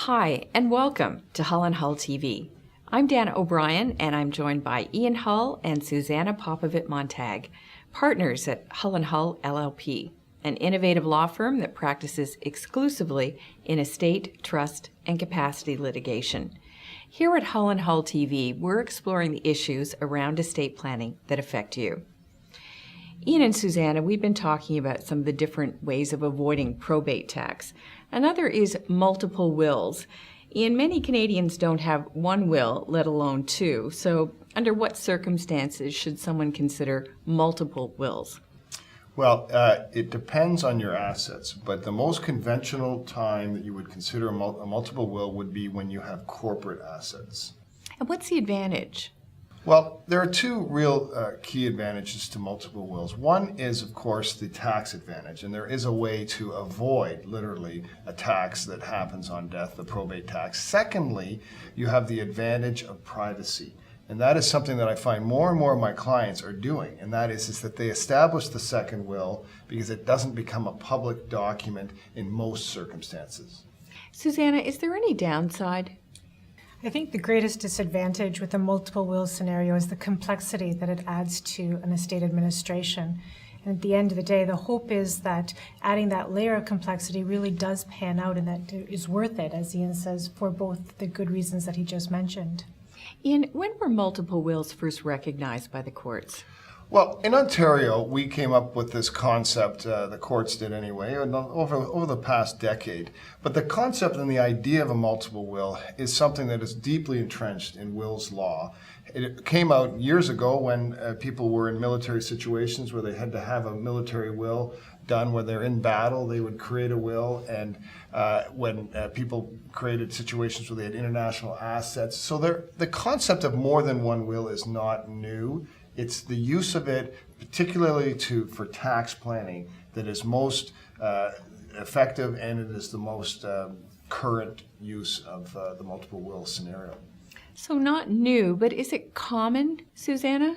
Hi, and welcome to Hull & Hull TV. I'm Dana O'Brien, and I'm joined by Ian Hull and Suzana Popovic-Montag, partners at Hull & Hull LLP, an innovative law firm that practices exclusively in estate, trust, and capacity litigation. Here at Hull & Hull TV, we're exploring the issues around estate planning that affect you. Ian and Suzana, we've been talking about some of the different ways of avoiding probate tax. Another is multiple wills. Ian, many Canadians don't have one will, let alone two. So under what circumstances should someone consider multiple wills? Well, it depends on your assets, but the most conventional time that you would consider a multiple will would be when you have corporate assets. And what's the advantage? Well, there are two real key advantages to multiple wills. One is, of course, the tax advantage, and there is a way to avoid, literally, a tax that happens on death, the probate tax. Secondly, you have the advantage of privacy, and that is something that I find more and more of my clients are doing, and that is that they establish the second will because it doesn't become a public document in most circumstances. Suzana, is there any downside? I think the greatest disadvantage with a multiple will scenario is the complexity that it adds to an estate administration. And at the end of the day, the hope is that adding that layer of complexity really does pan out and that it is worth it, as Ian says, for both the good reasons that he just mentioned. Ian, when were multiple wills first recognized by the courts? Well, in Ontario, we came up with this concept, the courts did anyway, over the past decade. But the concept and the idea of a multiple will is something that is deeply entrenched in wills law. It came out years ago when people were in military situations where they had to have a military will done. When they're in battle, they would create a will, and when people created situations where they had international assets. So the concept of more than one will is not new. It's the use of it, particularly for tax planning, that is most effective, and it is the most current use of the multiple will scenario. So not new, but is it common, Suzana?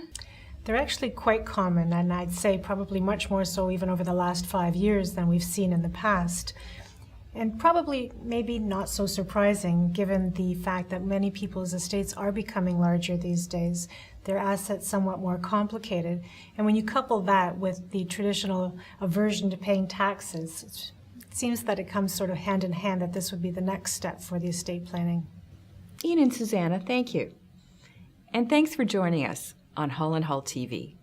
They're actually quite common, and I'd say probably much more so even over the last 5 years than we've seen in the past. And probably maybe not so surprising given the fact that many people's estates are becoming larger these days, their assets somewhat more complicated. And when you couple that with the traditional aversion to paying taxes, it seems that it comes sort of hand in hand that this would be the next step for the estate planning. Ian and Suzana, thank you. And thanks for joining us on Hull & Hull TV.